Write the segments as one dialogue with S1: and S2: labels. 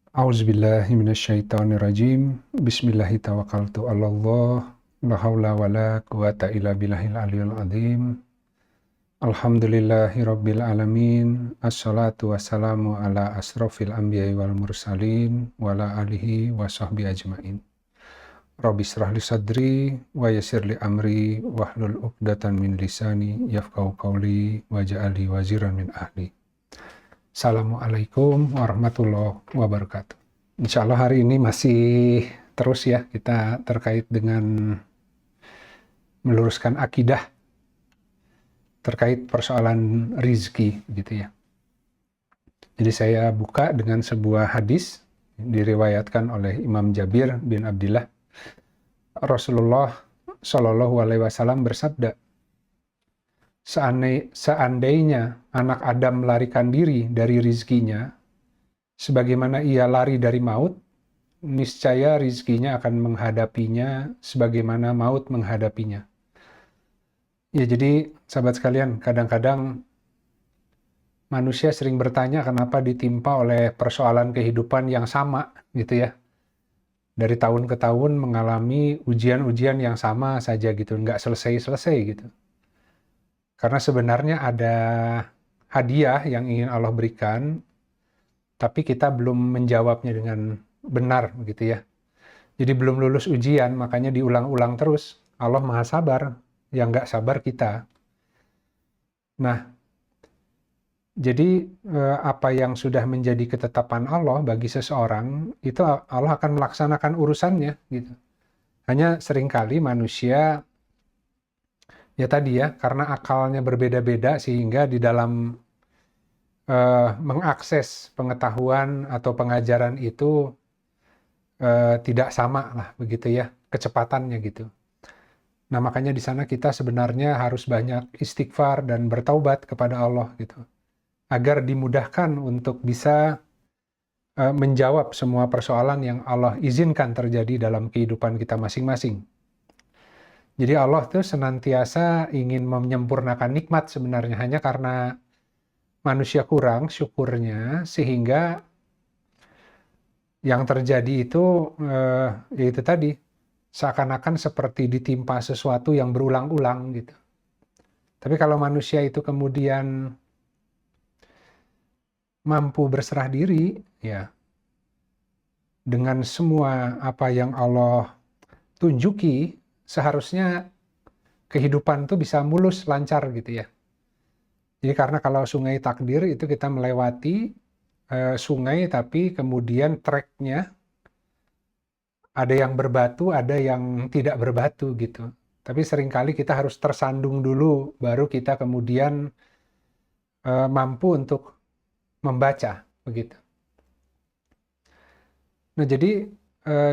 S1: A'udzubillahi minasyaitonirrajim. Bismillahirrahmanirrahim. La haula wala quwata illa billahil aliyil azim. Alhamdulillahi rabbil alamin. Assalatu wassalamu ala asrofil anbiya'i wal mursalin wa ala alihi wa sahbihi ajmain. Rabbi shrah li sadri wa yassir li amri wahlul 'uqdatam min lisani yafqahu qawli waj'alni waziran min ahli. Assalamualaikum warahmatullahi wabarakatuh. Insya Allah hari ini masih terus ya kita terkait dengan meluruskan akidah terkait persoalan rizki gitu ya. Jadi saya buka dengan sebuah hadis diriwayatkan oleh Imam Jabir bin Abdillah. Rasulullah Shallallahu Alaihi Wasallam bersabda, seandainya anak Adam melarikan diri dari rizkinya, sebagaimana ia lari dari maut, niscaya rizkinya akan menghadapinya sebagaimana maut menghadapinya. Ya, jadi sahabat sekalian, kadang-kadang manusia sering bertanya kenapa ditimpa oleh persoalan kehidupan yang sama gitu ya. Dari tahun ke tahun mengalami ujian-ujian yang sama saja gitu, nggak selesai-selesai gitu. Karena sebenarnya ada hadiah yang ingin Allah berikan, tapi kita belum menjawabnya dengan benar gitu ya. Jadi belum lulus ujian, makanya diulang-ulang terus. Allah Maha Sabar, yang nggak sabar kita. Nah, jadi apa yang sudah menjadi ketetapan Allah bagi seseorang, itu Allah akan melaksanakan urusannya gitu. Hanya seringkali manusia, ya tadi ya, karena akalnya berbeda-beda sehingga di dalam mengakses pengetahuan atau pengajaran itu tidak sama lah begitu ya kecepatannya gitu. Nah makanya di sana kita sebenarnya harus banyak istighfar dan bertaubat kepada Allah gitu, agar dimudahkan untuk bisa menjawab semua persoalan yang Allah izinkan terjadi dalam kehidupan kita masing-masing. Jadi Allah tuh senantiasa ingin menyempurnakan nikmat sebenarnya, hanya karena manusia kurang syukurnya, sehingga yang terjadi itu yaitu tadi, seakan-akan seperti ditimpa sesuatu yang berulang-ulang gitu. Tapi kalau manusia itu kemudian mampu berserah diri ya dengan semua apa yang Allah tunjuki, seharusnya kehidupan tuh bisa mulus, lancar gitu ya. Jadi karena kalau sungai takdir itu kita melewati sungai tapi kemudian treknya ada yang berbatu, ada yang tidak berbatu gitu. Tapi seringkali kita harus tersandung dulu, baru kita kemudian mampu untuk membaca begitu. Nah jadi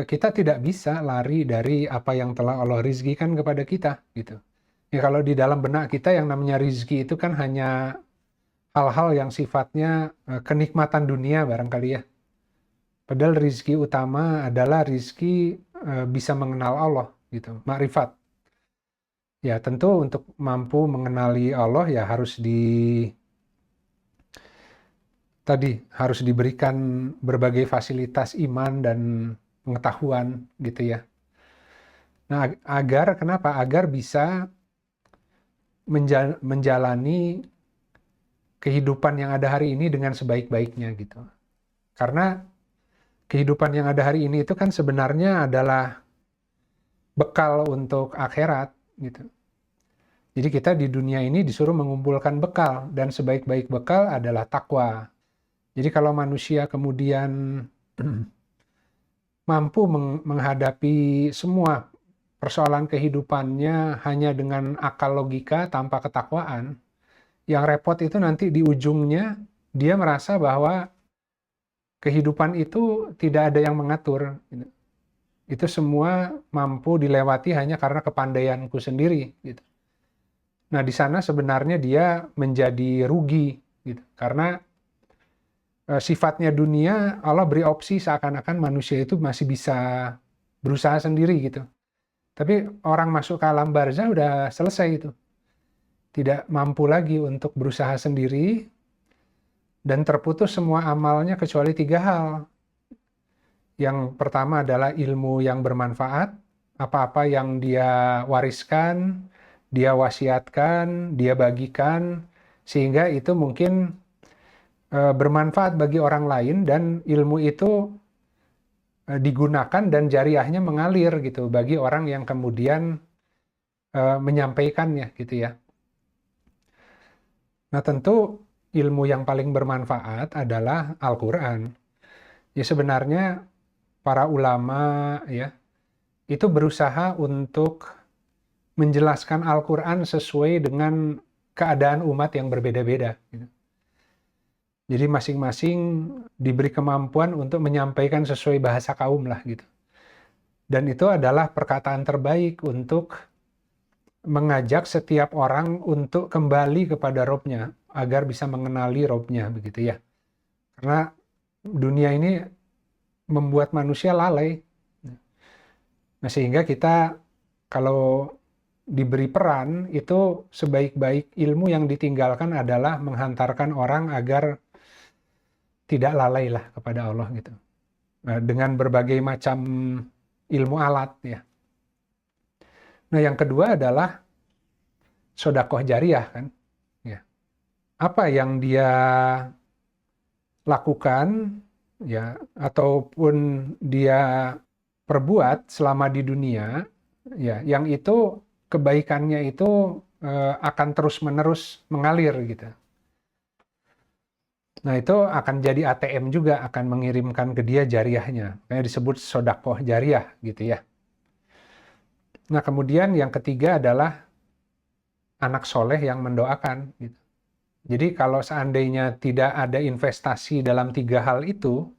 S1: kita tidak bisa lari dari apa yang telah Allah rizkikan kepada kita gitu. Ya kalau di dalam benak kita yang namanya rizki itu kan hanya hal-hal yang sifatnya kenikmatan dunia barangkali ya. Padahal rizki utama adalah rizki bisa mengenal Allah gitu, makrifat. Ya tentu untuk mampu mengenali Allah ya harus diberikan berbagai fasilitas iman dan pengetahuan gitu ya. Nah kenapa? Agar bisa menjalani kehidupan yang ada hari ini dengan sebaik-baiknya gitu. Karena kehidupan yang ada hari ini itu kan sebenarnya adalah bekal untuk akhirat gitu. Jadi kita di dunia ini disuruh mengumpulkan bekal, dan sebaik-baik bekal adalah takwa. Jadi kalau manusia kemudian mampu menghadapi semua persoalan kehidupannya hanya dengan akal logika tanpa ketakwaan, yang repot itu nanti di ujungnya dia merasa bahwa kehidupan itu tidak ada yang mengatur. Itu semua mampu dilewati hanya karena kepandaianku sendiri. Gitu. Nah di sana sebenarnya dia menjadi rugi, gitu. Karena sifatnya dunia Allah beri opsi seakan-akan manusia itu masih bisa berusaha sendiri gitu. Tapi orang masuk ke alam barzah udah selesai itu. Tidak mampu lagi untuk berusaha sendiri, dan terputus semua amalnya kecuali 3 hal. Yang pertama adalah ilmu yang bermanfaat, apa-apa yang dia wariskan, dia wasiatkan, dia bagikan, sehingga itu mungkin bermanfaat bagi orang lain dan ilmu itu digunakan dan jariahnya mengalir gitu bagi orang yang kemudian menyampaikannya gitu ya. Nah, tentu ilmu yang paling bermanfaat adalah Al-Qur'an. Ya sebenarnya para ulama ya itu berusaha untuk menjelaskan Al-Qur'an sesuai dengan keadaan umat yang berbeda-beda gitu. Jadi masing-masing diberi kemampuan untuk menyampaikan sesuai bahasa kaum lah gitu. Dan itu adalah perkataan terbaik untuk mengajak setiap orang untuk kembali kepada Robnya agar bisa mengenali Robnya begitu ya. Karena dunia ini membuat manusia lalai. Nah, sehingga kita kalau diberi peran itu sebaik-baik ilmu yang ditinggalkan adalah menghantarkan orang agar tidak lalai lah kepada Allah gitu. Nah, dengan berbagai macam ilmu alat ya. Nah, yang kedua adalah sodakoh jariah kan. Ya. Apa yang dia lakukan ya ataupun dia perbuat selama di dunia ya yang itu kebaikannya itu akan terus-menerus mengalir gitu. Nah, itu akan jadi ATM juga, akan mengirimkan ke dia jariahnya. Makanya disebut sodakoh jariah gitu ya. Nah, kemudian yang ketiga adalah anak soleh yang mendoakan gitu. Jadi kalau seandainya tidak ada investasi dalam tiga hal itu,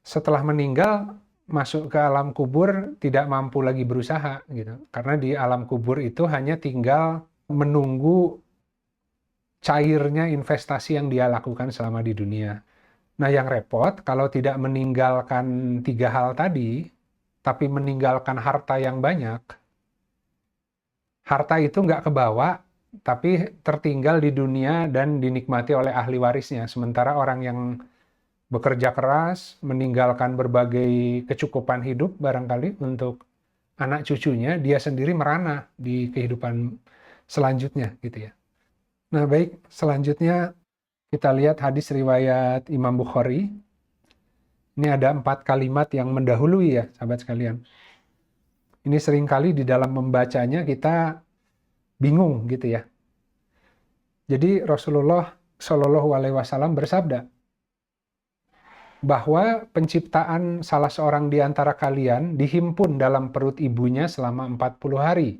S1: setelah meninggal masuk ke alam kubur tidak mampu lagi berusaha gitu. Karena di alam kubur itu hanya tinggal menunggu cairnya investasi yang dia lakukan selama di dunia. Nah, yang repot kalau tidak meninggalkan tiga hal tadi, tapi meninggalkan harta yang banyak, harta itu nggak kebawa, tapi tertinggal di dunia dan dinikmati oleh ahli warisnya. Sementara orang yang bekerja keras, meninggalkan berbagai kecukupan hidup barangkali untuk anak cucunya, dia sendiri merana di kehidupan selanjutnya gitu ya. Nah, baik, selanjutnya kita lihat hadis riwayat Imam Bukhari. Ini ada 4 kalimat yang mendahului ya, sahabat sekalian. Ini seringkali di dalam membacanya kita bingung gitu ya. Jadi Rasulullah Shallallahu Alaihi Wasallam bersabda bahwa penciptaan salah seorang di antara kalian dihimpun dalam perut ibunya selama 40 hari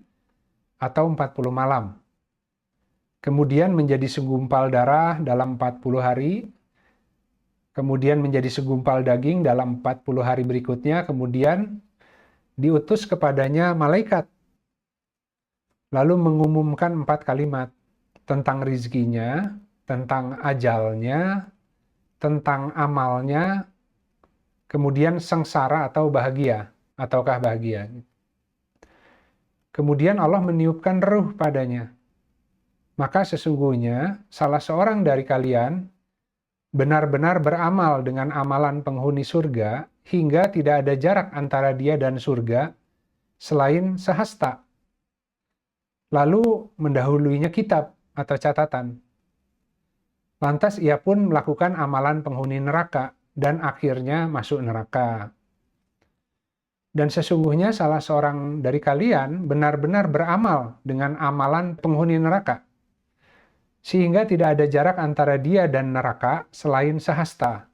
S1: atau 40 malam. Kemudian menjadi segumpal darah dalam 40 hari, kemudian menjadi segumpal daging dalam 40 hari berikutnya, kemudian diutus kepadanya malaikat, lalu mengumumkan 4 kalimat tentang rizkinya, tentang ajalnya, tentang amalnya, kemudian sengsara atau bahagia, ataukah bahagia. Kemudian Allah meniupkan ruh padanya. Maka sesungguhnya salah seorang dari kalian benar-benar beramal dengan amalan penghuni surga hingga tidak ada jarak antara dia dan surga selain sehasta. Lalu mendahuluinya kitab atau catatan. Lantas ia pun melakukan amalan penghuni neraka dan akhirnya masuk neraka. Dan sesungguhnya salah seorang dari kalian benar-benar beramal dengan amalan penghuni neraka, sehingga tidak ada jarak antara dia dan neraka selain sehasta.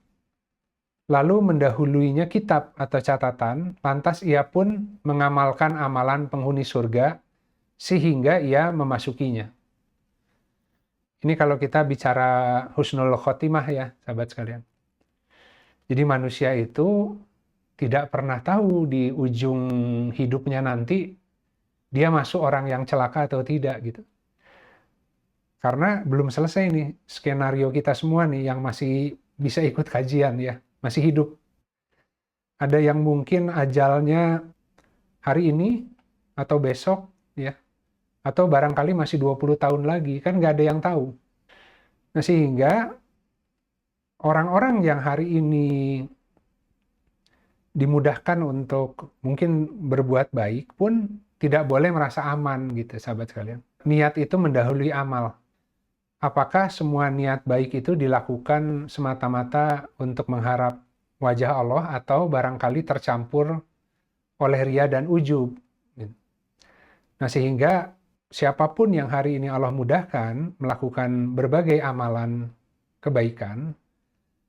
S1: Lalu mendahuluinya kitab atau catatan, lantas ia pun mengamalkan amalan penghuni surga, sehingga ia memasukinya. Ini kalau kita bicara husnul khotimah ya, sahabat sekalian. Jadi manusia itu tidak pernah tahu di ujung hidupnya nanti dia masuk orang yang celaka atau tidak gitu. Karena belum selesai nih skenario kita semua nih yang masih bisa ikut kajian ya, masih hidup. Ada yang mungkin ajalnya hari ini atau besok ya, atau barangkali masih 20 tahun lagi, kan nggak ada yang tahu. Nah, sehingga orang-orang yang hari ini dimudahkan untuk mungkin berbuat baik pun tidak boleh merasa aman gitu, sahabat sekalian. Niat itu mendahului amal. Apakah semua niat baik itu dilakukan semata-mata untuk mengharap wajah Allah atau barangkali tercampur oleh ria dan ujub? Nah, sehingga siapapun yang hari ini Allah mudahkan melakukan berbagai amalan kebaikan,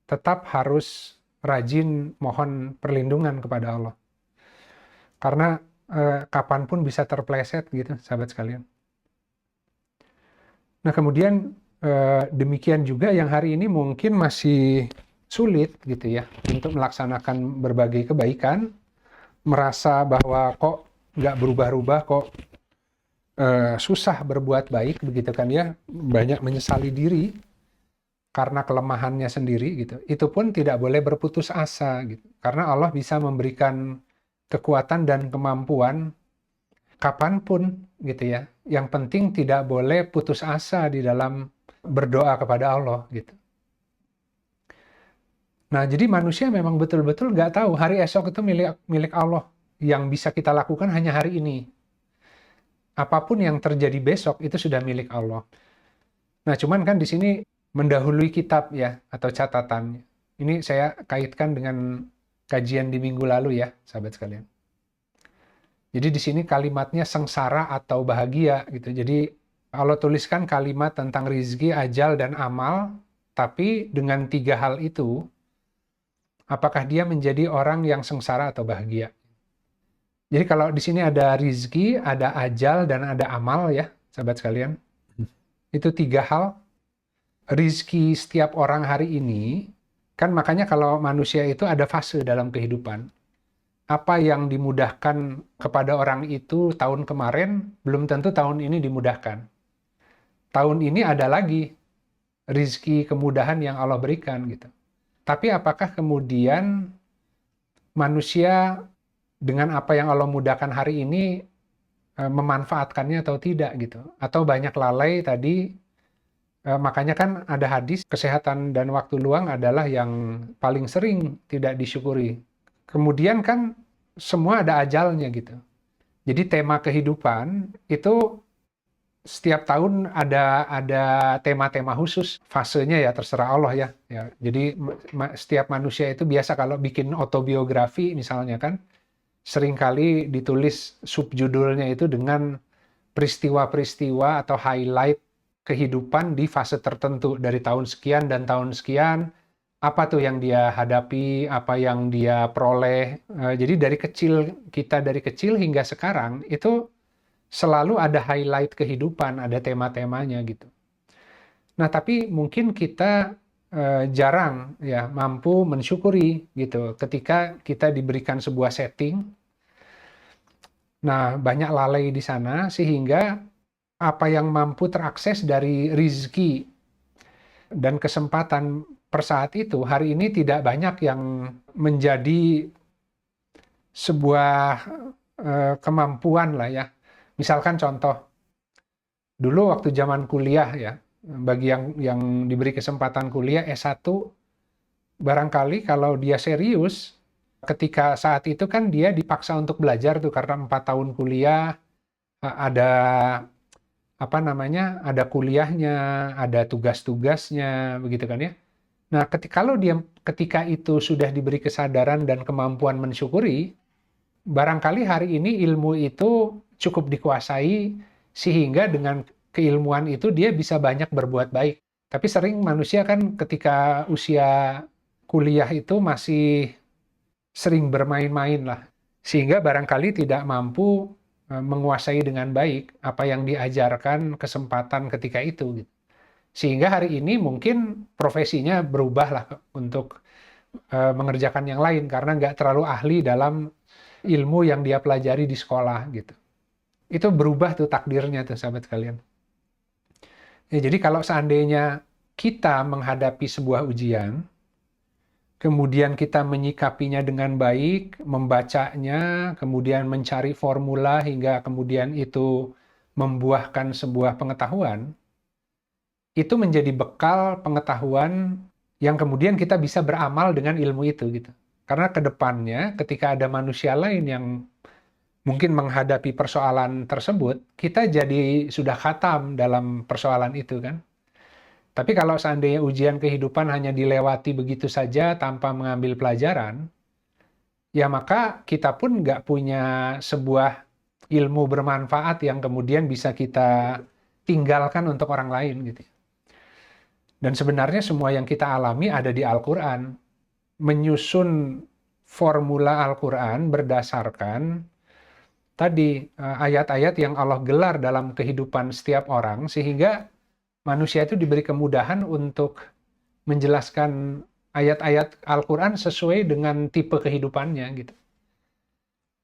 S1: tetap harus rajin mohon perlindungan kepada Allah. Karena kapanpun bisa terpleset gitu, sahabat sekalian. Nah, kemudian demikian juga yang hari ini mungkin masih sulit gitu ya untuk melaksanakan berbagai kebaikan, merasa bahwa kok nggak berubah-ubah, kok susah berbuat baik begitu kan ya, banyak menyesali diri karena kelemahannya sendiri gitu. Itu pun tidak boleh berputus asa gitu. Karena Allah bisa memberikan kekuatan dan kemampuan kapanpun gitu ya. Yang penting tidak boleh putus asa di dalam berdoa kepada Allah gitu. Nah, jadi manusia memang betul-betul nggak tahu hari esok itu milik Allah. Yang bisa kita lakukan hanya hari ini. Apapun yang terjadi besok itu sudah milik Allah. Nah, cuman kan di sini mendahului kitab ya atau catatan. Ini saya kaitkan dengan kajian di minggu lalu ya, sahabat sekalian. Jadi di sini kalimatnya sengsara atau bahagia gitu. Jadi Allah tuliskan kalimat tentang rizki, ajal, dan amal, tapi dengan 3 hal itu, apakah dia menjadi orang yang sengsara atau bahagia? Jadi kalau di sini ada rizki, ada ajal, dan ada amal ya, sahabat sekalian. Itu 3 hal. Rizki setiap orang hari ini, kan makanya kalau manusia itu ada fase dalam kehidupan. Apa yang dimudahkan kepada orang itu tahun kemarin, belum tentu tahun ini dimudahkan. Tahun ini ada lagi rizki kemudahan yang Allah berikan gitu. Tapi apakah kemudian manusia dengan apa yang Allah mudahkan hari ini memanfaatkannya atau tidak gitu? Atau banyak lalai tadi, makanya kan ada hadis kesehatan dan waktu luang adalah yang paling sering tidak disyukuri. Kemudian kan semua ada ajalnya gitu. Jadi tema kehidupan itu setiap tahun ada tema-tema khusus, fasenya ya terserah Allah ya. Jadi setiap manusia itu biasa kalau bikin autobiografi misalnya kan, seringkali ditulis subjudulnya itu dengan peristiwa-peristiwa atau highlight kehidupan di fase tertentu dari tahun sekian dan tahun sekian, apa tuh yang dia hadapi, apa yang dia peroleh. Jadi dari kecil hingga sekarang itu selalu ada highlight kehidupan, ada tema-temanya gitu. Nah, tapi mungkin kita jarang ya mampu mensyukuri gitu ketika kita diberikan sebuah setting. Nah, banyak lalai di sana sehingga apa yang mampu terakses dari rizki dan kesempatan per saat itu hari ini tidak banyak yang menjadi sebuah kemampuan lah ya. Misalkan contoh, dulu waktu zaman kuliah ya, bagi yang diberi kesempatan kuliah S1, barangkali kalau dia serius, ketika saat itu kan dia dipaksa untuk belajar tuh karena 4 tahun kuliah, ada apa namanya, ada kuliahnya, ada tugas-tugasnya, begitu kan ya. Nah, kalau dia ketika itu sudah diberi kesadaran dan kemampuan mensyukuri, barangkali hari ini ilmu itu cukup dikuasai sehingga dengan keilmuan itu dia bisa banyak berbuat baik. Tapi sering manusia kan ketika usia kuliah itu masih sering bermain-main lah. Sehingga barangkali tidak mampu menguasai dengan baik apa yang diajarkan kesempatan ketika itu. Sehingga hari ini mungkin profesinya berubah lah untuk mengerjakan yang lain karena nggak terlalu ahli dalam ilmu yang dia pelajari di sekolah gitu. Itu berubah tuh takdirnya tuh sahabat sekalian. Ya, jadi kalau seandainya kita menghadapi sebuah ujian, kemudian kita menyikapinya dengan baik, membacanya, kemudian mencari formula hingga kemudian itu membuahkan sebuah pengetahuan, itu menjadi bekal pengetahuan yang kemudian kita bisa beramal dengan ilmu itu gitu. Karena ke depannya ketika ada manusia lain yang mungkin menghadapi persoalan tersebut, kita jadi sudah khatam dalam persoalan itu kan. Tapi kalau seandainya ujian kehidupan hanya dilewati begitu saja tanpa mengambil pelajaran, ya maka kita pun nggak punya sebuah ilmu bermanfaat yang kemudian bisa kita tinggalkan untuk orang lain gitu. Dan sebenarnya semua yang kita alami ada di Al-Quran. Menyusun formula Al-Quran berdasarkan tadi ayat-ayat yang Allah gelar dalam kehidupan setiap orang, sehingga manusia itu diberi kemudahan untuk menjelaskan ayat-ayat Al-Quran sesuai dengan tipe kehidupannya gitu.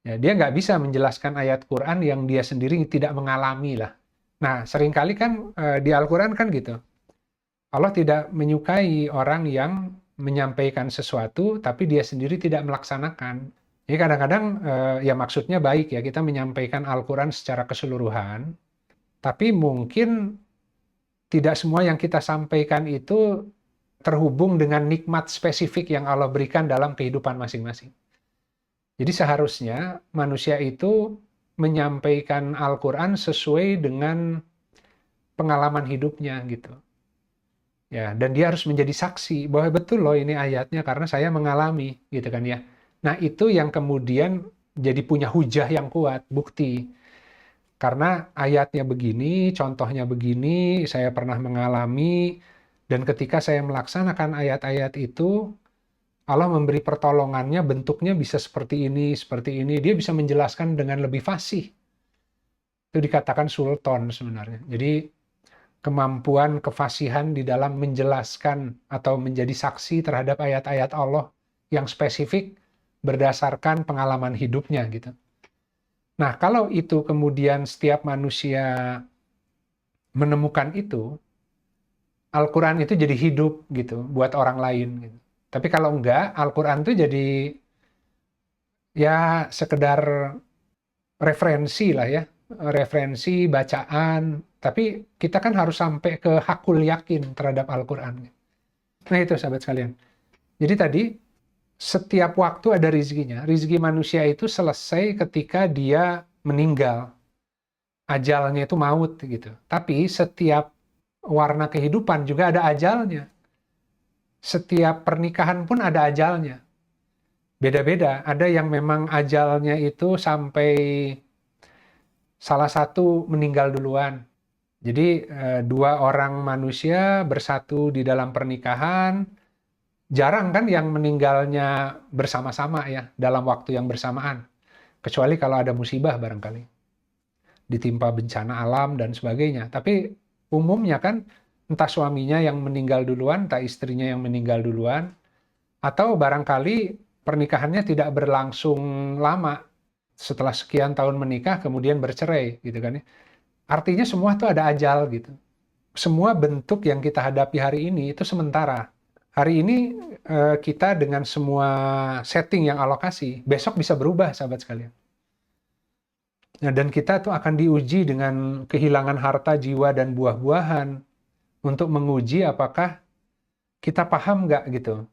S1: Ya, dia nggak bisa menjelaskan ayat Quran yang dia sendiri tidak mengalami lah. Nah, seringkali kan di Al-Quran kan gitu. Allah tidak menyukai orang yang menyampaikan sesuatu, tapi dia sendiri tidak melaksanakan. Jadi kadang-kadang ya maksudnya baik ya, kita menyampaikan Al-Quran secara keseluruhan, tapi mungkin tidak semua yang kita sampaikan itu terhubung dengan nikmat spesifik yang Allah berikan dalam kehidupan masing-masing. Jadi seharusnya manusia itu menyampaikan Al-Quran sesuai dengan pengalaman hidupnya gitu. Ya, dan dia harus menjadi saksi bahwa betul loh ini ayatnya karena saya mengalami gitu kan ya. Nah, itu yang kemudian jadi punya hujah yang kuat, bukti. Karena ayatnya begini, contohnya begini, saya pernah mengalami, dan ketika saya melaksanakan ayat-ayat itu, Allah memberi pertolongannya, bentuknya bisa seperti ini, seperti ini. Dia bisa menjelaskan dengan lebih fasih. Itu dikatakan sultan sebenarnya. Jadi kemampuan, kefasihan di dalam menjelaskan atau menjadi saksi terhadap ayat-ayat Allah yang spesifik berdasarkan pengalaman hidupnya gitu. Nah, kalau itu kemudian setiap manusia menemukan itu, Al-Quran itu jadi hidup gitu buat orang lain gitu. Tapi kalau enggak, Al-Quran itu jadi ya sekedar referensi lah ya, referensi bacaan, tapi kita kan harus sampai ke hakul yakin terhadap Al-Quran. Nah itu sahabat sekalian. Jadi tadi, setiap waktu ada rizkinya. Rizki manusia itu selesai ketika dia meninggal. Ajalnya itu maut gitu. Tapi setiap warna kehidupan juga ada ajalnya. Setiap pernikahan pun ada ajalnya. Beda-beda. Ada yang memang ajalnya itu sampai salah satu meninggal duluan. Jadi dua orang manusia bersatu di dalam pernikahan, jarang kan yang meninggalnya bersama-sama ya, dalam waktu yang bersamaan. Kecuali kalau ada musibah barangkali. Ditimpa bencana alam dan sebagainya. Tapi umumnya kan entah suaminya yang meninggal duluan, entah istrinya yang meninggal duluan, atau barangkali pernikahannya tidak berlangsung lama. Setelah sekian tahun menikah kemudian bercerai gitu kan ya. Artinya semua tuh ada ajal gitu. Semua bentuk yang kita hadapi hari ini itu sementara. Hari ini kita dengan semua setting yang Allah kasih, besok bisa berubah sahabat sekalian. Nah, dan kita tuh akan diuji dengan kehilangan harta, jiwa, dan buah-buahan untuk menguji apakah kita paham nggak gitu.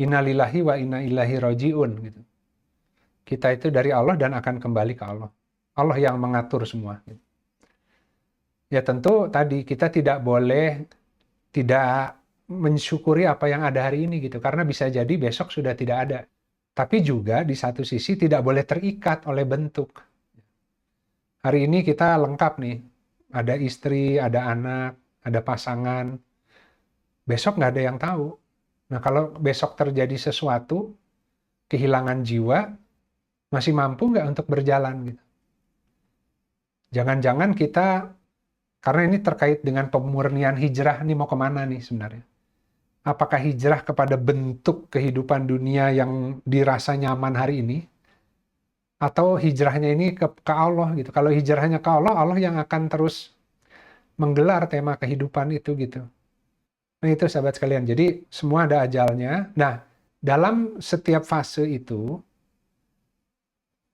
S1: Innalillahi wa inna ilaihi raji'un gitu. Kita itu dari Allah dan akan kembali ke Allah. Allah yang mengatur semua. Ya tentu tadi kita tidak boleh tidak mensyukuri apa yang ada hari ini gitu. Karena bisa jadi besok sudah tidak ada. Tapi juga di satu sisi tidak boleh terikat oleh bentuk. Hari ini kita lengkap nih. Ada istri, ada anak, ada pasangan. Besok nggak ada yang tahu. Nah kalau besok terjadi sesuatu, kehilangan jiwa, masih mampu nggak untuk berjalan gitu. Jangan-jangan kita, karena ini terkait dengan pemurnian hijrah, ini mau kemana nih sebenarnya? Apakah hijrah kepada bentuk kehidupan dunia yang dirasa nyaman hari ini? Atau hijrahnya ini ke Allah gitu. Kalau hijrahnya ke Allah, Allah yang akan terus menggelar tema kehidupan itu gitu. Nah itu sahabat sekalian, jadi semua ada ajalnya. Nah, dalam setiap fase itu,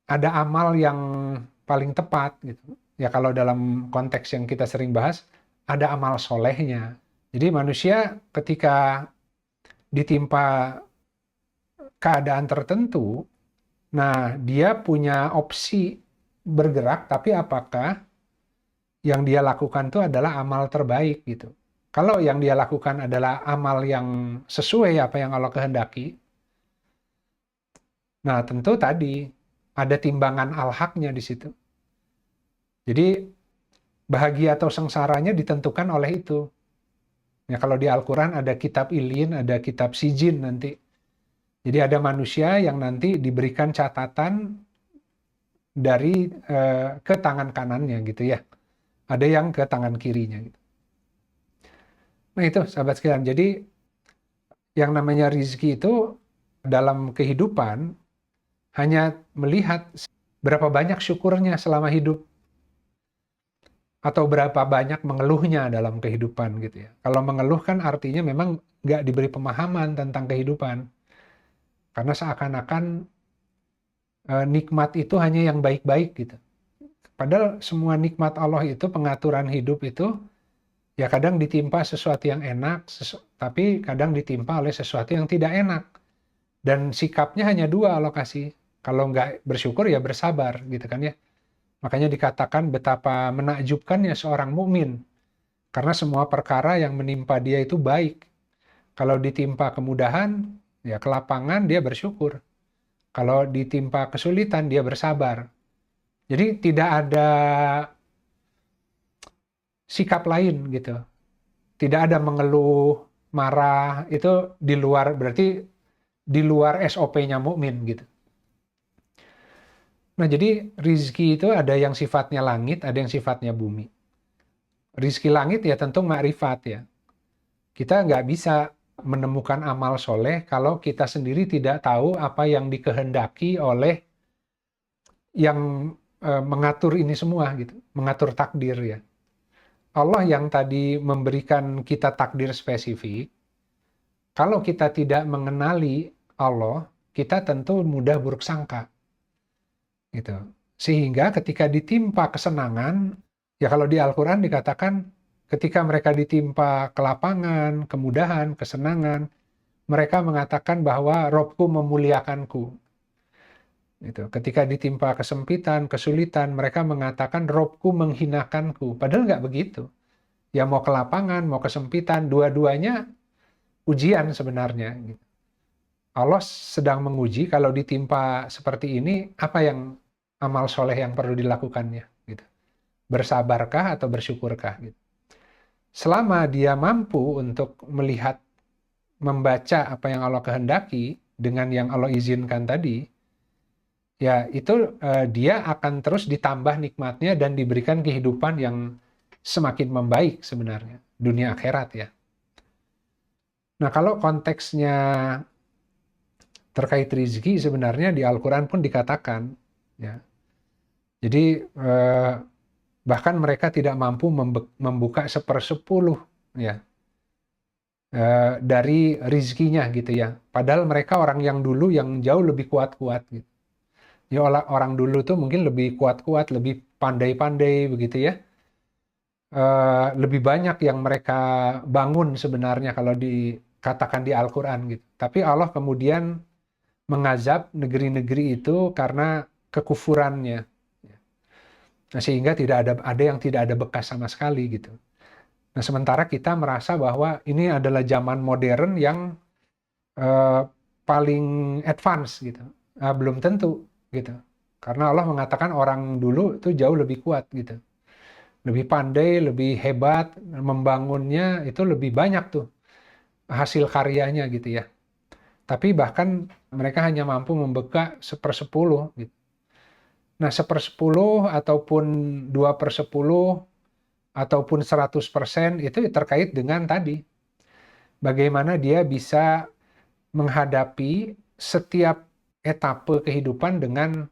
S1: ada amal yang paling tepat gitu. Ya kalau dalam konteks yang kita sering bahas, ada amal solehnya. Jadi manusia ketika ditimpa keadaan tertentu, nah dia punya opsi bergerak, tapi apakah yang dia lakukan itu adalah amal terbaik gitu. Kalau yang dia lakukan adalah amal yang sesuai apa yang Allah kehendaki, nah tentu tadi ada timbangan al-haknya di situ. Jadi bahagia atau sengsaranya ditentukan oleh itu. Ya, kalau di Al-Quran ada kitab Ilin, ada kitab Sijin nanti. Jadi ada manusia yang nanti diberikan catatan dari ke tangan kanannya gitu ya. Ada yang ke tangan kirinya gitu. Nah itu sahabat sekalian. Jadi yang namanya rizki itu dalam kehidupan hanya melihat berapa banyak syukurnya selama hidup, atau berapa banyak mengeluhnya dalam kehidupan gitu ya. Kalau mengeluh kan artinya memang nggak diberi pemahaman tentang kehidupan. Karena seakan-akan nikmat itu hanya yang baik-baik gitu. Padahal semua nikmat Allah itu, pengaturan hidup itu, ya kadang ditimpa sesuatu yang enak, tapi kadang ditimpa oleh sesuatu yang tidak enak. Dan sikapnya hanya dua Allah kasih. Kalau nggak bersyukur ya bersabar gitu kan ya. Makanya dikatakan betapa menakjubkannya seorang mukmin, karena semua perkara yang menimpa dia itu baik. Kalau ditimpa kemudahan, ya kelapangan, dia bersyukur. Kalau ditimpa kesulitan, dia bersabar. Jadi tidak ada sikap lain gitu. Tidak ada mengeluh, marah, itu di luar, berarti di luar SOP-nya mukmin gitu. Nah, jadi rizki itu ada yang sifatnya langit, ada yang sifatnya bumi. Rizki langit ya tentu makrifat ya. Kita nggak bisa menemukan amal soleh kalau kita sendiri tidak tahu apa yang dikehendaki oleh yang mengatur ini semua gitu, mengatur takdir ya. Allah yang tadi memberikan kita takdir spesifik, kalau kita tidak mengenali Allah, kita tentu mudah buruk sangka. Gitu. Sehingga ketika ditimpa kesenangan, ya kalau di Al-Quran dikatakan ketika mereka ditimpa kelapangan, kemudahan, kesenangan, mereka mengatakan bahwa Robku memuliakanku. Gitu. Ketika ditimpa kesempitan, kesulitan, mereka mengatakan Robku menghinakanku. Padahal nggak begitu. Ya mau kelapangan, mau kesempitan, dua-duanya ujian sebenarnya. Gitu. Allah sedang menguji kalau ditimpa seperti ini, apa yang amal soleh yang perlu dilakukannya. Gitu. Bersabarkah atau bersyukurkah? Gitu. Selama dia mampu untuk melihat, membaca apa yang Allah kehendaki dengan yang Allah izinkan tadi, ya itu dia akan terus ditambah nikmatnya dan diberikan kehidupan yang semakin membaik sebenarnya, dunia akhirat ya. Nah kalau konteksnya terkait rizki sebenarnya di Al-Quran pun dikatakan, ya. Jadi bahkan mereka tidak mampu membuka 1/10 ya dari rizkinya gitu ya. Padahal mereka orang yang dulu yang jauh lebih kuat-kuat gitu. Ya orang dulu tuh mungkin lebih kuat-kuat, lebih pandai-pandai begitu ya. Lebih banyak yang mereka bangun sebenarnya kalau dikatakan di Al-Quran gitu. Tapi Allah kemudian mengazab negeri-negeri itu karena kekufurannya. Nah, sehingga ada yang tidak ada bekas sama sekali gitu. Nah, sementara kita merasa bahwa ini adalah zaman modern yang paling advance gitu. Nah, belum tentu gitu. Karena Allah mengatakan orang dulu itu jauh lebih kuat gitu. Lebih pandai, lebih hebat, membangunnya itu lebih banyak tuh hasil karyanya gitu ya. Tapi bahkan mereka hanya mampu membuka 1/10 gitu. Nah 1/10 ataupun 2/10 ataupun 100% itu terkait dengan tadi. Bagaimana dia bisa menghadapi setiap etape kehidupan dengan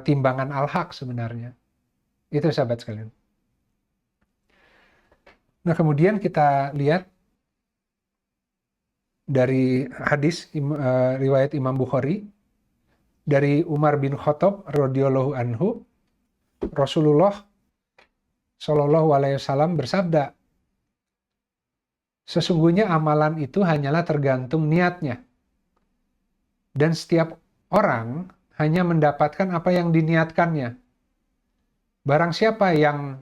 S1: timbangan al-haq sebenarnya. Itu sahabat sekalian. Nah kemudian kita lihat dari hadis riwayat Imam Bukhari dari Umar bin Khattab radhiyallahu anhu, Rasulullah Shallallahu alaihi wasallam bersabda, sesungguhnya amalan itu hanyalah tergantung niatnya. Dan setiap orang hanya mendapatkan apa yang diniatkannya. Barang siapa yang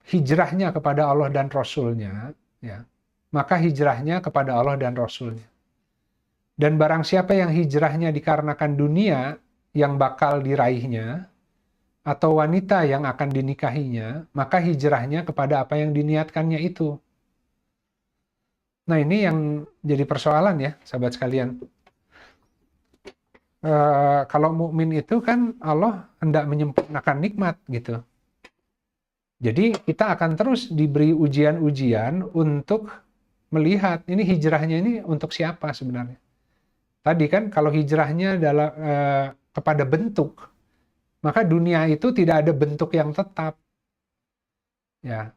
S1: hijrahnya kepada Allah dan Rasul-Nya, ya, maka hijrahnya kepada Allah dan Rasul-Nya. Dan barang siapa yang hijrahnya dikarenakan dunia yang bakal diraihnya, atau wanita yang akan dinikahinya, maka hijrahnya kepada apa yang diniatkannya itu. Nah, ini yang jadi persoalan ya, sahabat sekalian. Kalau mukmin itu kan Allah hendak menyempurnakan nikmat gitu. Jadi kita akan terus diberi ujian-ujian untuk melihat ini hijrahnya ini untuk siapa sebenarnya. Tadi kan kalau hijrahnya adalah kepada bentuk, maka dunia itu tidak ada bentuk yang tetap. Ya,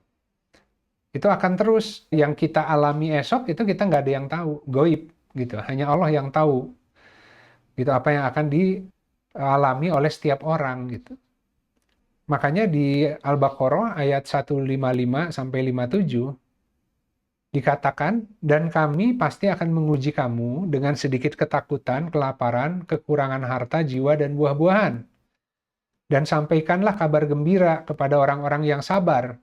S1: itu akan terus yang kita alami esok itu kita nggak ada yang tahu, goib gitu. Hanya Allah yang tahu. Gitu apa yang akan dialami oleh setiap orang gitu. Makanya di Al-Baqarah ayat 155 sampai 57 dikatakan, dan kami pasti akan menguji kamu dengan sedikit ketakutan, kelaparan, kekurangan harta, jiwa, dan buah-buahan. Dan sampaikanlah kabar gembira kepada orang-orang yang sabar,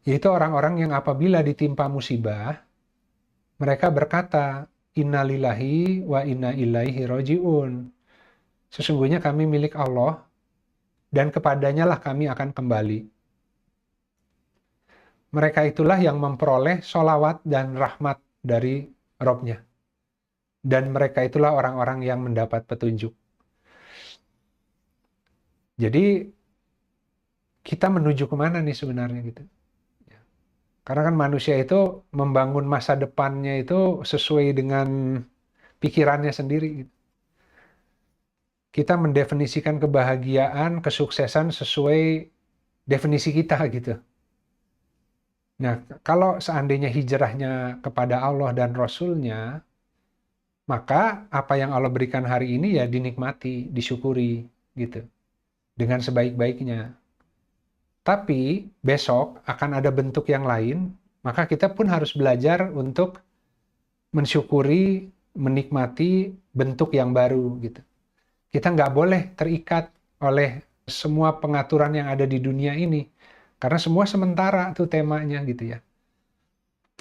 S1: yaitu orang-orang yang apabila ditimpa musibah, mereka berkata, innalillahi wa inna ilaihi roji'un. Sesungguhnya kami milik Allah, dan kepadanya lah kami akan kembali. Mereka itulah yang memperoleh sholawat dan rahmat dari Robnya. Dan mereka itulah orang-orang yang mendapat petunjuk. Jadi, kita menuju kemana nih sebenarnya gitu? Karena kan manusia itu membangun masa depannya itu sesuai dengan pikirannya sendiri. Gitu. Kita mendefinisikan kebahagiaan, kesuksesan sesuai definisi kita gitu. Nah, kalau seandainya hijrahnya kepada Allah dan Rasul-Nya, maka apa yang Allah berikan hari ini ya dinikmati, disyukuri gitu. Dengan sebaik-baiknya. Tapi besok akan ada bentuk yang lain, maka kita pun harus belajar untuk mensyukuri, menikmati bentuk yang baru gitu. Kita nggak boleh terikat oleh semua pengaturan yang ada di dunia ini. Karena semua sementara tuh temanya gitu ya.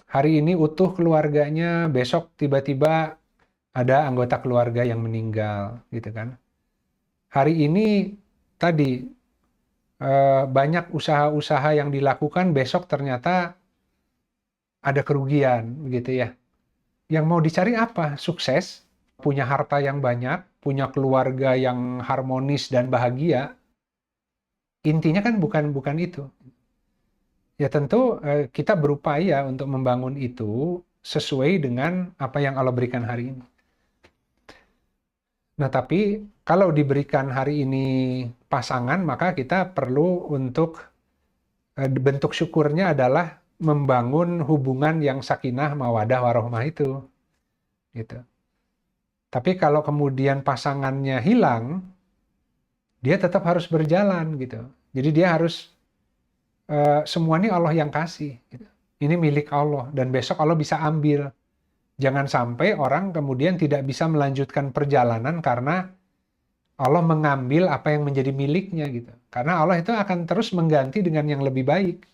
S1: Hari ini utuh keluarganya, besok tiba-tiba ada anggota keluarga yang meninggal gitu kan. Hari ini tadi banyak usaha-usaha yang dilakukan, besok ternyata ada kerugian begitu ya. Yang mau dicari apa? Sukses, punya harta yang banyak, punya keluarga yang harmonis dan bahagia. Intinya kan bukan itu. Ya tentu kita berupaya untuk membangun itu sesuai dengan apa yang Allah berikan hari ini. Nah, tapi kalau diberikan hari ini pasangan, maka kita perlu untuk bentuk syukurnya adalah membangun hubungan yang sakinah, mawadah, warohmah itu. Gitu. Tapi kalau kemudian pasangannya hilang, dia tetap harus berjalan gitu. Jadi dia harus semua ini Allah yang kasih. Gitu. Ini milik Allah dan besok Allah bisa ambil. Jangan sampai orang kemudian tidak bisa melanjutkan perjalanan karena Allah mengambil apa yang menjadi miliknya gitu. Karena Allah itu akan terus mengganti dengan yang lebih baik.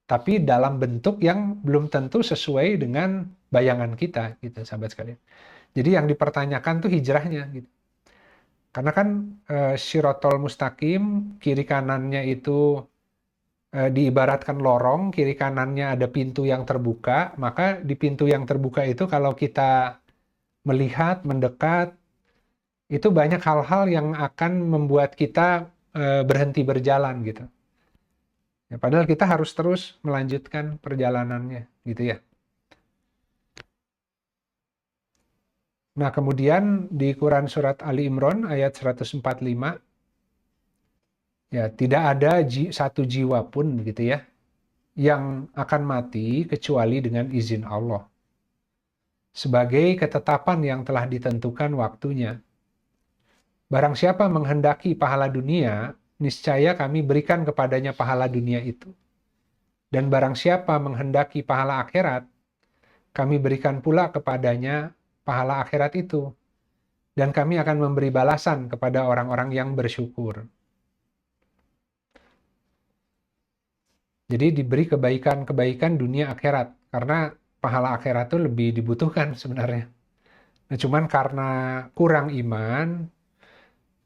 S1: Tapi dalam bentuk yang belum tentu sesuai dengan bayangan kita gitu, sahabat sekalian. Jadi yang dipertanyakan tuh hijrahnya gitu. Karena kan Shirotol Mustaqim, kiri kanannya itu diibaratkan lorong, kiri kanannya ada pintu yang terbuka, maka di pintu yang terbuka itu kalau kita melihat, mendekat, itu banyak hal-hal yang akan membuat kita berhenti berjalan gitu. Ya, padahal kita harus terus melanjutkan perjalanannya gitu ya. Nah, kemudian di Quran Surat Ali Imran ayat 145, ya, tidak ada satu jiwa pun gitu ya, yang akan mati kecuali dengan izin Allah. Sebagai ketetapan yang telah ditentukan waktunya. Barang siapa menghendaki pahala dunia, niscaya kami berikan kepadanya pahala dunia itu. Dan barang siapa menghendaki pahala akhirat, kami berikan pula kepadanya pahala akhirat itu. Dan kami akan memberi balasan kepada orang-orang yang bersyukur. Jadi diberi kebaikan-kebaikan dunia akhirat. Karena pahala akhirat itu lebih dibutuhkan sebenarnya. Nah, cuman karena kurang iman,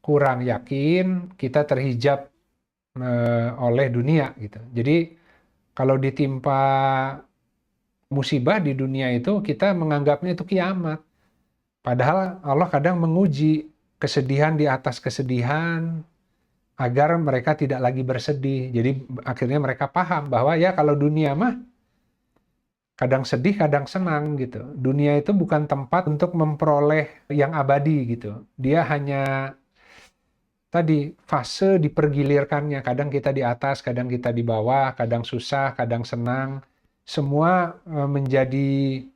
S1: kurang yakin, kita terhijab oleh dunia gitu. Jadi kalau ditimpa musibah di dunia itu, kita menganggapnya itu kiamat. Padahal Allah kadang menguji kesedihan di atas kesedihan agar mereka tidak lagi bersedih. Jadi akhirnya mereka paham bahwa ya kalau dunia mah kadang sedih, kadang senang gitu. Dunia itu bukan tempat untuk memperoleh yang abadi gitu. Dia hanya tadi fase dipergilirkannya. Kadang kita di atas, kadang kita di bawah, kadang susah, kadang senang. Semua menjadi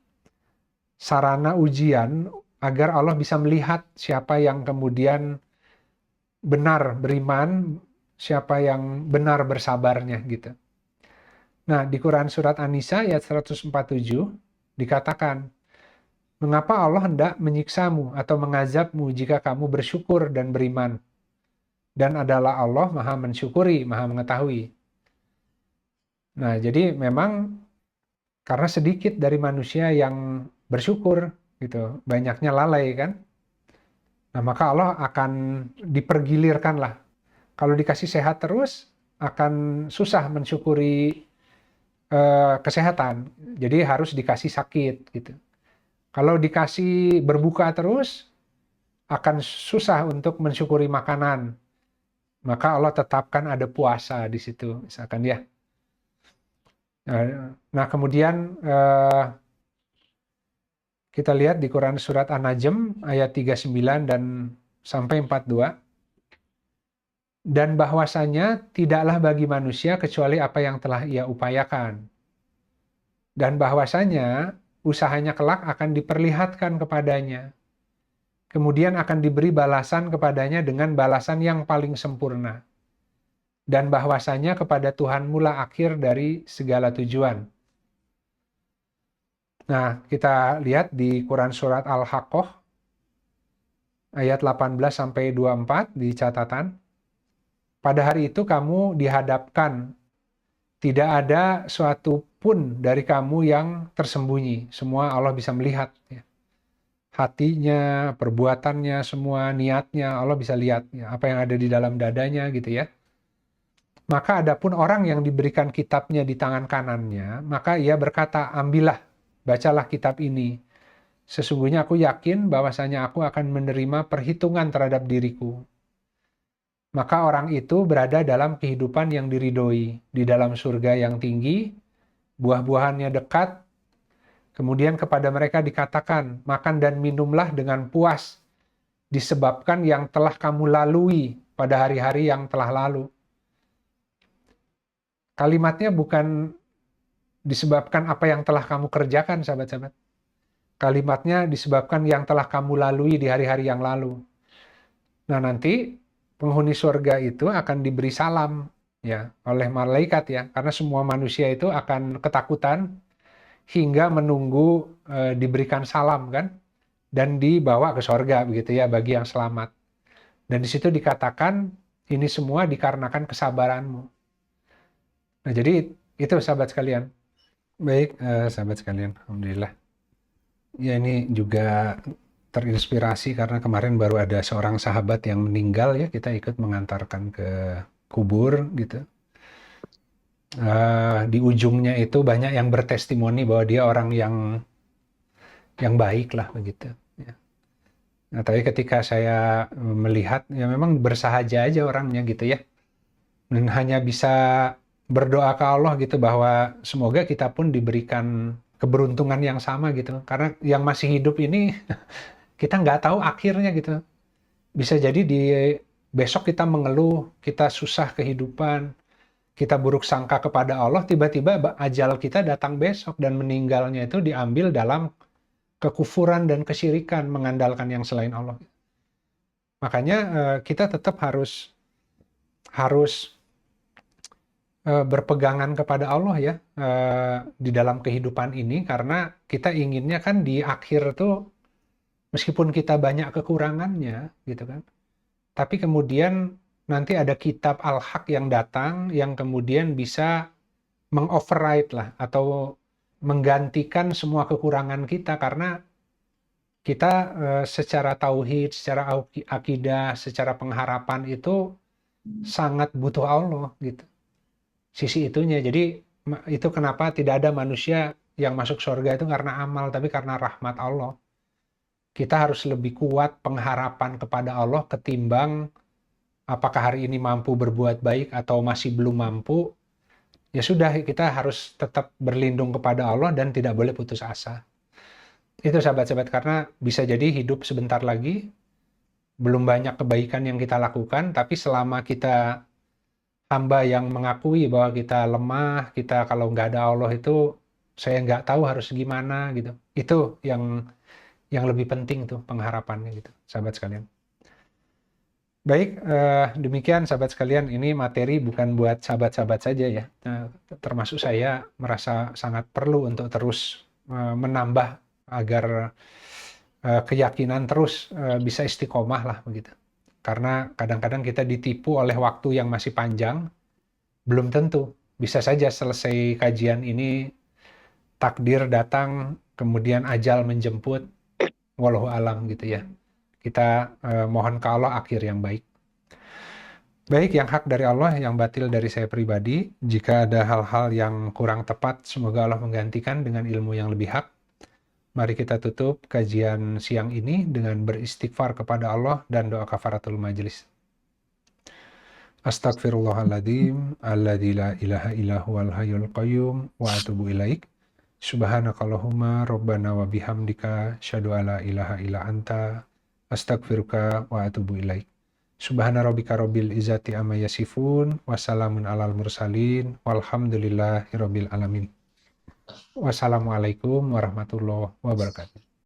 S1: sarana ujian agar Allah bisa melihat siapa yang kemudian benar beriman, siapa yang benar bersabarnya gitu. Nah, di Quran Surat An-Nisa ayat 147 dikatakan, mengapa Allah hendak menyiksamu atau mengazabmu jika kamu bersyukur dan beriman? Dan adalah Allah maha mensyukuri, maha mengetahui. Nah, jadi memang karena sedikit dari manusia yang bersyukur, gitu, banyaknya lalai kan? Nah, maka Allah akan dipergilirkan lah. Kalau dikasih sehat terus, akan susah mensyukuri kesehatan. Jadi harus dikasih sakit gitu. Kalau dikasih berbuka terus, akan susah untuk mensyukuri makanan. Maka Allah tetapkan ada puasa di situ, misalkan ya. Nah, kemudian kita lihat di Quran Surat An-Najm ayat 39 dan sampai 42. Dan bahwasanya tidaklah bagi manusia kecuali apa yang telah ia upayakan. Dan bahwasanya usahanya kelak akan diperlihatkan kepadanya. Kemudian akan diberi balasan kepadanya dengan balasan yang paling sempurna. Dan bahwasanya kepada Tuhan mula akhir dari segala tujuan. Nah, kita lihat di Quran Surat Al-Haqqah ayat 18-24 di catatan. Pada hari itu kamu dihadapkan, tidak ada suatu pun dari kamu yang tersembunyi. Semua Allah bisa melihat. Ya. Hatinya, perbuatannya, semua niatnya, Allah bisa lihat. Ya. Apa yang ada di dalam dadanya gitu ya. Maka adapun orang yang diberikan kitabnya di tangan kanannya, maka ia berkata, ambillah, bacalah kitab ini. Sesungguhnya aku yakin bahwasanya aku akan menerima perhitungan terhadap diriku. Maka orang itu berada dalam kehidupan yang diridhoi, di dalam surga yang tinggi, buah-buahannya dekat, kemudian kepada mereka dikatakan, makan dan minumlah dengan puas, disebabkan yang telah kamu lalui pada hari-hari yang telah lalu. Kalimatnya bukan disebabkan apa yang telah kamu kerjakan, sahabat-sahabat. Kalimatnya disebabkan yang telah kamu lalui di hari-hari yang lalu. Nah, nanti penghuni surga itu akan diberi salam ya oleh malaikat ya, karena semua manusia itu akan ketakutan hingga menunggu diberikan salam kan, dan dibawa ke surga begitu ya bagi yang selamat. Dan di situ dikatakan ini semua dikarenakan kesabaranmu. Nah, jadi itu sahabat sekalian. Baik, sahabat sekalian, alhamdulillah. Ya, ini juga terinspirasi karena kemarin baru ada seorang sahabat yang meninggal ya, kita ikut mengantarkan ke kubur gitu. Di ujungnya itu banyak yang bertestimoni bahwa dia orang yang baik lah begitu. Ya. Nah, tapi ketika saya melihat ya memang bersahaja aja orangnya gitu ya, dan hanya bisa berdoa ke Allah gitu bahwa semoga kita pun diberikan keberuntungan yang sama gitu. Karena yang masih hidup ini kita nggak tahu akhirnya gitu. Bisa jadi di besok kita mengeluh, kita susah kehidupan, kita buruk sangka kepada Allah, tiba-tiba ajal kita datang besok dan meninggalnya itu diambil dalam kekufuran dan kesyirikan, mengandalkan yang selain Allah. Makanya kita tetap harus berpegangan kepada Allah ya di dalam kehidupan ini, karena kita inginnya kan di akhir tuh Meskipun kita banyak kekurangannya, gitu kan. Tapi kemudian nanti ada kitab Al-Haq yang datang yang kemudian bisa mengoverride lah atau menggantikan semua kekurangan kita karena kita secara tauhid, secara akidah, secara pengharapan itu sangat butuh Allah gitu. Sisi itunya. Jadi itu kenapa tidak ada manusia yang masuk surga itu karena amal, tapi karena rahmat Allah. Kita harus lebih kuat pengharapan kepada Allah ketimbang apakah hari ini mampu berbuat baik atau masih belum mampu. Ya sudah, kita harus tetap berlindung kepada Allah dan tidak boleh putus asa. Itu sahabat-sahabat, karena bisa jadi hidup sebentar lagi, belum banyak kebaikan yang kita lakukan, tapi selama kita hamba yang mengakui bahwa kita lemah, kita kalau nggak ada Allah itu, saya nggak tahu harus gimana gitu. Itu yang lebih penting tuh pengharapannya gitu, sahabat sekalian. Baik, demikian sahabat sekalian, ini materi bukan buat sahabat-sahabat saja ya. Termasuk saya merasa sangat perlu untuk terus menambah agar keyakinan terus bisa istiqomah lah begitu. Karena kadang-kadang kita ditipu oleh waktu yang masih panjang, belum tentu. Bisa saja selesai kajian ini, takdir datang, kemudian ajal menjemput, wallahu alam gitu ya. Kita mohon ke Allah akhir yang baik. Baik, yang hak dari Allah, yang batil dari saya pribadi. Jika ada hal-hal yang kurang tepat, semoga Allah menggantikan dengan ilmu yang lebih hak. Mari kita tutup kajian siang ini dengan beristighfar kepada Allah dan doa kafaratul majlis. Astagfirullahaladzim, alladzi la ilaha illa huwal hayyul qayyum, wa atubu ilaik. Subhanakallahumma rabbana wa bihamdika, syadu ala ilaha illa anta, astagfiruka wa atubu ilaik. Subhana rabbika rabbil izzati amma yasifun, wassalamun alal mursalin, walhamdulillahi rabbil alamin. Wassalamualaikum warahmatullahi wabarakatuh.